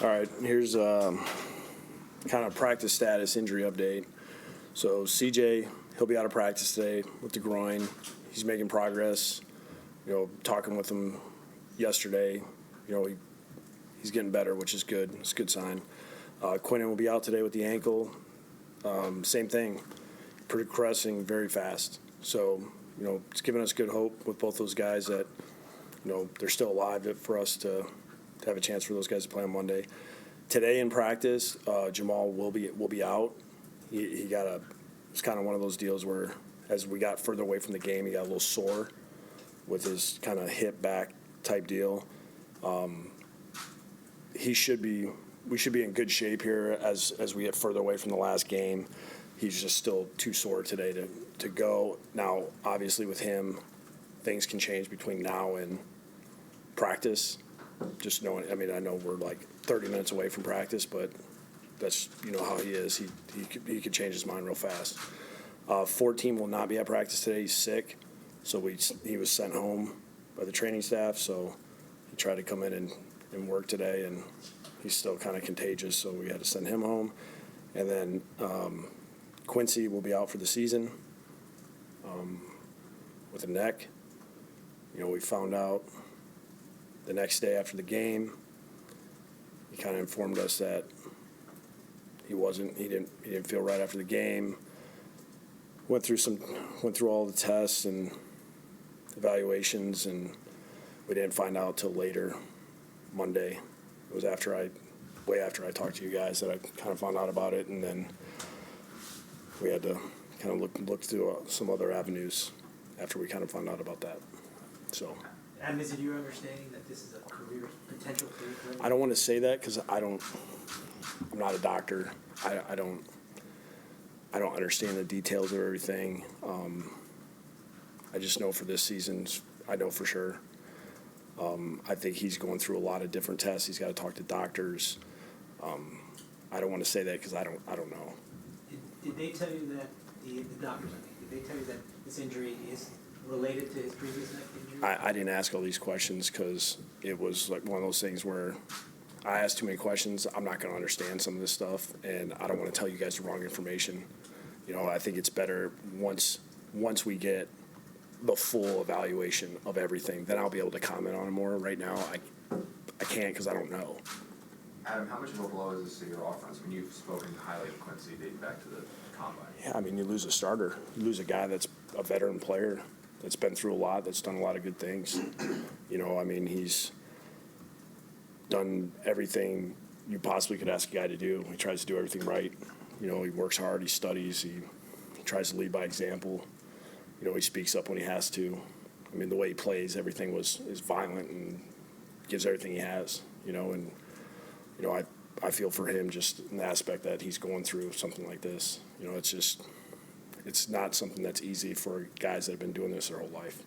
All right, here's kind of practice status injury update. So CJ, he'll be out of practice today with the groin. He's making progress. Talking with him yesterday, he's getting better, which is good. It's a good sign. Quinnen will be out today with the ankle. Same thing, progressing very fast. So, it's giving us good hope with both those guys that, they're still alive for us to have a chance for those guys to play on Monday. Today in practice, Jamal will be out. It's kind of one of those deals where as we got further away from the game, he got a little sore with his kind of hip back type deal. We should be in good shape here as we get further away from the last game. He's just still too sore today to go. Now, obviously with him, things can change between now and practice. Just knowing, I know we're like 30 minutes away from practice, but that's how he is. He could change his mind real fast. 14 will not be at practice today. He's sick, so he was sent home by the training staff. So he tried to come in and work today, and he's still kind of contagious, so we had to send him home. And then Quincy will be out for the season with a neck. We found out the next day after the game. He kind of informed us that he didn't feel right after the game. Went through all the tests and evaluations, and we didn't find out till later Monday. It was way after I talked to you guys that I kind of found out about it, and then we had to kind of look through some other avenues after we kind of found out about that. So. And is it your understanding that this is a potential career threat? I don't want to say that because I'm not a doctor. I don't understand the details of everything. I just know for this season, I know for sure. I think he's going through a lot of different tests. He's got to talk to doctors. I don't want to say that because I don't know. Did they tell you that the doctors? Did they tell you that this injury is related to his previous neck injury? I didn't ask all these questions because it was like one of those things where I asked too many questions. I'm not going to understand some of this stuff, and I don't want to tell you guys the wrong information. I think it's better once we get the full evaluation of everything, then I'll be able to comment on it more. Right now, I can't because I don't know. Adam, how much of a blow is this to your offense? You've spoken highly of Quincy dating back to the combine. Yeah, you lose a starter. You lose a guy that's a veteran player that's been through a lot, that's done a lot of good things. He's done everything you possibly could ask a guy to do. He tries to do everything right. He works hard, he studies, he tries to lead by example. He speaks up when he has to. The way he plays, everything is violent and gives everything he has, I feel for him just in the aspect that he's going through something like this. It's not something that's easy for guys that have been doing this their whole life.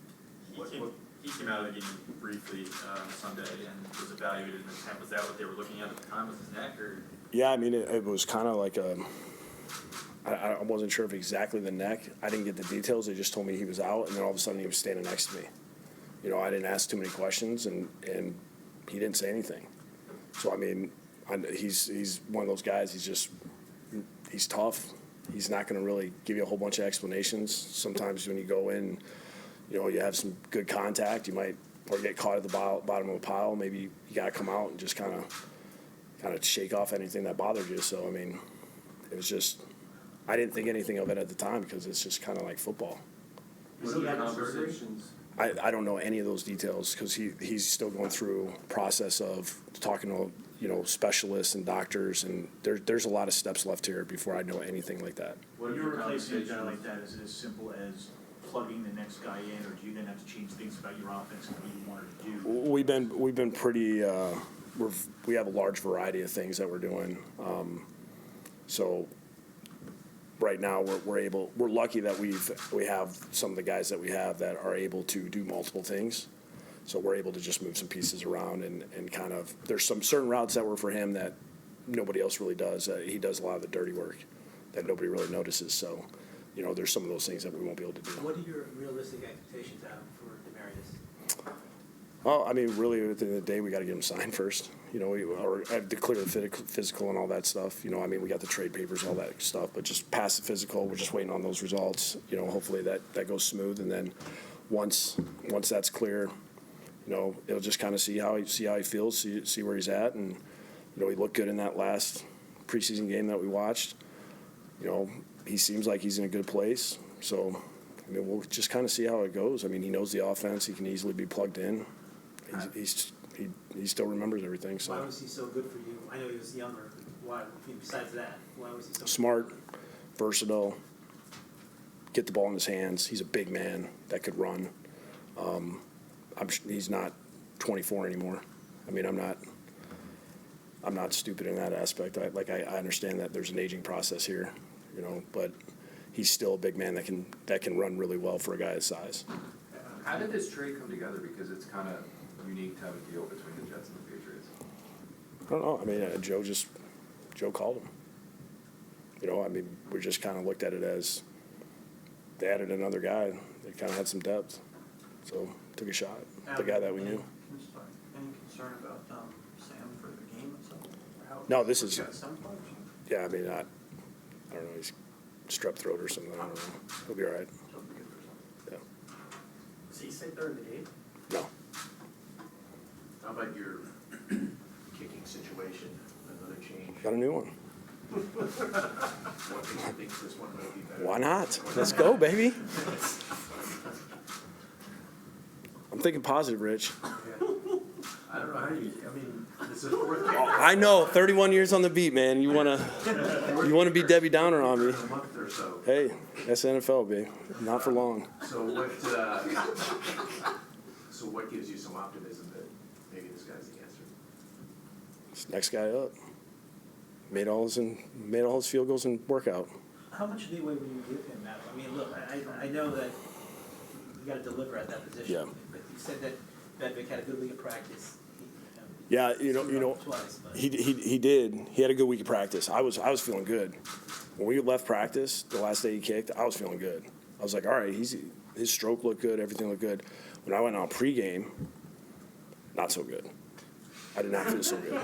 He came out of the game briefly Sunday and was evaluated in the camp. Was that what they were looking at the time with his neck? Or? Yeah, it was kind of like I wasn't sure if exactly the neck. I didn't get the details. They just told me he was out, and then all of a sudden he was standing next to me. I didn't ask too many questions, and he didn't say anything. So, he's one of those guys. He's tough. He's not going to really give you a whole bunch of explanations. Sometimes when you go in, you have some good contact, you might or get caught at the bottom of a pile. Maybe you got to come out and just kind of shake off anything that bothered you. So, it was just I didn't think anything of it at the time because it's just kind of like football. Was he having conversations? I don't know any of those details because he's still going through a process of talking to specialists and doctors, and there's a lot of steps left here before I know anything like that. When you're replacing a guy like that, is it as simple as plugging the next guy in, or do you then have to change things about your offense and what you wanted to do? We've been pretty. We have a large variety of things that we're doing. So right now we're lucky that we have some of the guys that we have that are able to do multiple things. So we're able to just move some pieces around and kind of there's some certain routes that were for him that nobody else really does. He does a lot of the dirty work that nobody really notices. So, there's some of those things that we won't be able to do. What are your realistic expectations, Adam, for Demarius? Well, I mean, really, at the end of the day, we got to get him signed first. You know, or declare the physical and all that stuff. You know, I mean, we got the trade papers, all that stuff, but just past the physical, we're just waiting on those results. You know, hopefully that goes smooth, and then once that's clear, you know, it'll just kind of see how he feels, see where he's at, and you know, he looked good in that last preseason game that we watched. You know, he seems like he's in a good place, so. I mean, we'll just kind of see how it goes. I mean, he knows the offense. He can easily be plugged in. He still remembers everything. So. Why was he so good for you? I know he was younger. Why? Besides that, why was he so Smart, versatile, get the ball in his hands. He's a big man that could run. He's not 24 anymore. I mean, I'm not stupid in that aspect. I understand that there's an aging process here, you know, but he's still a big man that can run really well for a guy his size. How did this trade come together? Because it's kind of unique to have a deal between the Jets and the Patriots. I don't know. I mean, Joe called him. You know, I mean, we just kind of looked at it as they added another guy. They kind of had some depth, so took a shot. The guy that we knew. Any concern about Sam for the game itself? Or how No, this is. he got stomach bug or something? Yeah, I mean, I don't know. He's strep throat or something. I don't know. He'll be all right. So it'll be good for something. Yeah. Does he sit there in the game? No. How about your kicking situation? Another change? Got a new one. What makes you think this one might be better? Why not? Let's go, baby. I'm thinking positive, Rich. I don't know how you, I mean, this is fourth game. I know. 31 years on the beat, man. You wanna be Debbie Downer on me? A month or so. Hey, that's NFL, babe. Not for long. So what gives you some optimism that maybe this guy's the answer? This next guy up. Made all his field goals and workout. How much leeway will you give him, Adam? I mean, look, I know that you got to deliver at that position. Yeah. But you said that Bedvick had a good week of practice. Yeah, you know, Twice, but. he did. He had a good week of practice. I was feeling good. When we left practice the last day he kicked, I was feeling good. I was like, all right, his stroke looked good, everything looked good. When I went on pregame, not so good. I did not feel so good.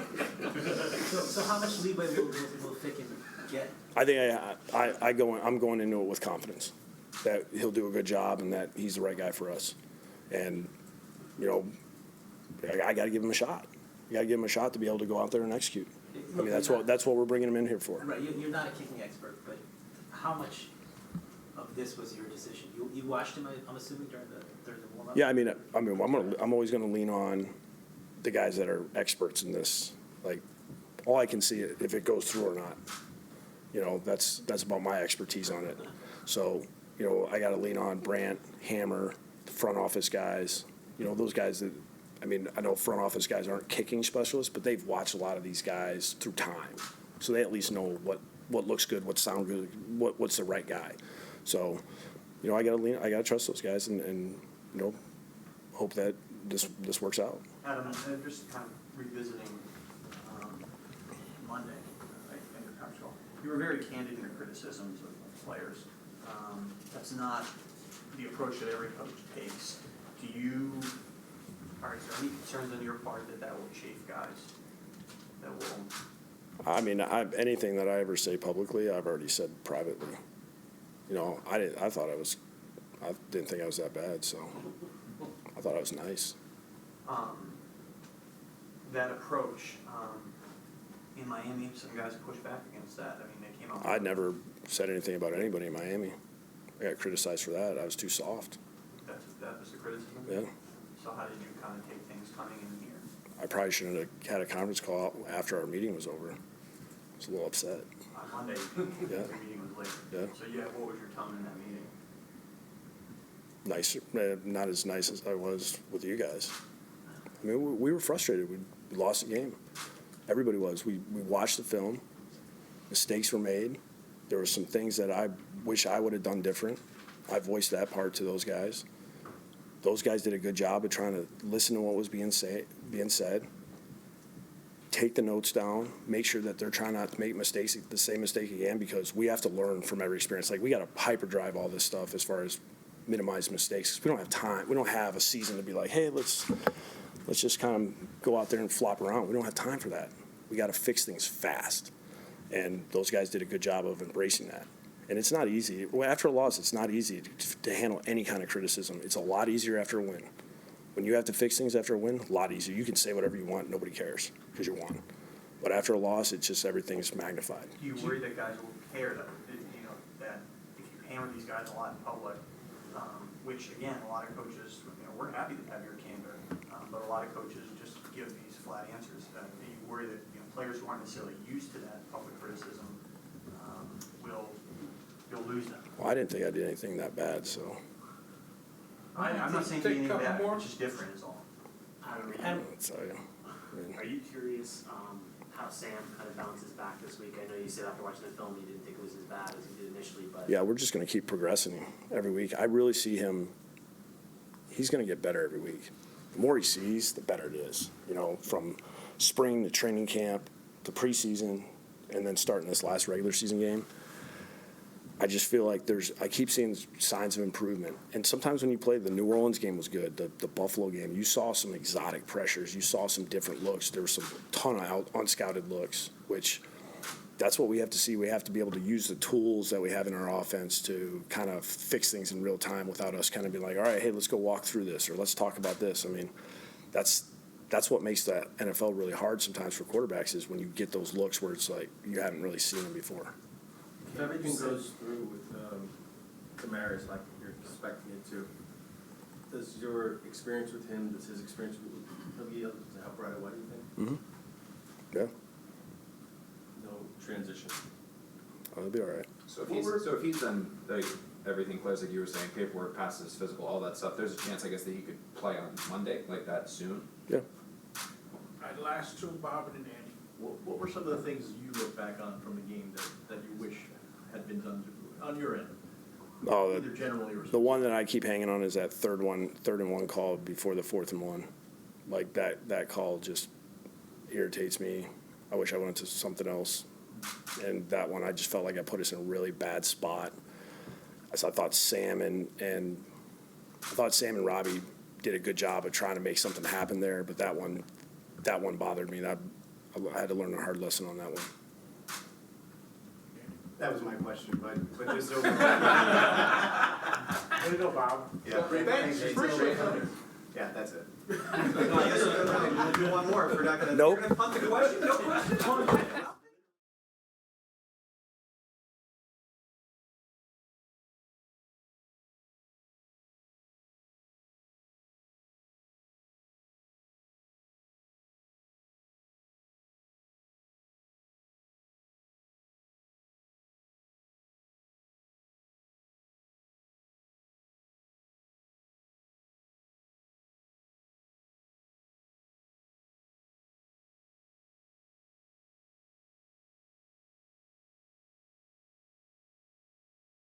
So how much leeway will Ficken get? I think I'm going into it with confidence that he'll do a good job and that he's the right guy for us. And, you know, I got to give him a shot. You got to give him a shot to be able to go out there and execute. I mean, that's what we're bringing him in here for. Right, you're not a kicking expert, but how much of this was your decision? You watched him, I'm assuming, during the warm-up? Yeah, I mean, I'm always going to lean on the guys that are experts in this. Like, all I can see if it goes through or not. You know, that's about my expertise on it. So, you know, I got to lean on Brandt, Hammer, the front office guys. You know, those guys that. I mean, I know front office guys aren't kicking specialists, but they've watched a lot of these guys through time, so they at least know what looks good, what sounds good, what's the right guy. So, you know, I gotta trust those guys, and you know, hope that this works out. Adam, and just kind of revisiting Monday, in your conference call, you were very candid in your criticisms of players. That's not the approach that every coach takes. Is there any concerns on your part that will chafe guys? That will. I mean, anything that I ever say publicly, I've already said privately. You know, I didn't think I was that bad, so I thought I was nice. That approach, in Miami, some guys pushed back against that. I mean, they came out. I never said anything about anybody in Miami. I got criticized for that. I was too soft. That was the criticism? Yeah. So how did you kind of take things coming in here? I probably shouldn't have had a conference call after our meeting was over. I was a little upset. On Monday, Yeah. the meeting was late. Yeah. So what was your tone in that meeting? Nicer, not as nice as I was with you guys. I mean, we were frustrated. We lost the game. Everybody was. We watched the film. Mistakes were made. There were some things that I wish I would have done different. I voiced that part to those guys. Those guys did a good job of trying to listen to what was being said, take the notes down, make sure that they're trying not to make mistakes, the same mistake again, because we have to learn from every experience. Like, we got to hyperdrive all this stuff as far as minimize mistakes. We don't have time. We don't have a season to be like, hey, let's Let's just kind of go out there and flop around. We don't have time for that. We got to fix things fast. And those guys did a good job of embracing that. And it's not easy. Well, after a loss, it's not easy to handle any kind of criticism. It's a lot easier after a win. When you have to fix things after a win, a lot easier. You can say whatever you want. Nobody cares because you won. But after a loss, it's just everything's magnified. Do you worry that guys will care that, you know, that if you hammer these guys a lot in public, which again, a lot of coaches, you know, we're happy to have your candor, but a lot of coaches just give these flat answers. Do you worry that, you know, players who aren't necessarily used to that public criticism, you'll lose them? Well, I didn't think I did anything that bad, so. I'm not saying anything bad, it's just different is all. So, yeah. Are you curious how Sam kind of bounces back this week? I know you said after watching the film you didn't think it was as bad as you did initially, but Yeah, we're just going to keep progressing every week. I really see him, he's going to get better every week. The more he sees, the better it is. You know, from spring to training camp to preseason and then starting this last regular season game. I just feel like I keep seeing signs of improvement. And sometimes when you play, the New Orleans game was good, the Buffalo game, you saw some exotic pressures. You saw some different looks. There was some ton of unscouted looks, which that's what we have to see. We have to be able to use the tools that we have in our offense to kind of fix things in real time without us kind of being like, all right, hey, let's go walk through this or let's talk about this. I mean, that's what makes the NFL really hard sometimes for quarterbacks is when you get those looks where it's like you haven't really seen them before. If everything goes through with Kamara's like you're expecting it to, does your experience with him, does his experience with he'll be able to help right away, you think? Mm-hmm. Yeah. No transition. Oh, it'll be all right. So if he's done like everything close, like you were saying, paperwork, passes, physical, all that stuff, there's a chance, I guess, that he could play on Monday, like that soon. Yeah. All right, last two, Bob and Andy. What were some of the things you look back on from the game that you wish had been done on your end? Oh, Either generally or. the one that I keep hanging on is that third and one call before the 4th and 1. Like that call just irritates me. I wish I went to something else. And that one, I just felt like I put us in a really bad spot. So I thought Sam and Robbie did a good job of trying to make something happen there, but that one bothered me. I had to learn a hard lesson on that one. That was my question, but just over. Way to go, Bob. Yeah, Thanks, appreciate it. yeah, that's it. No, I guess we're gonna do one more if we're not gonna. Nope. You're gonna punt the question? No question?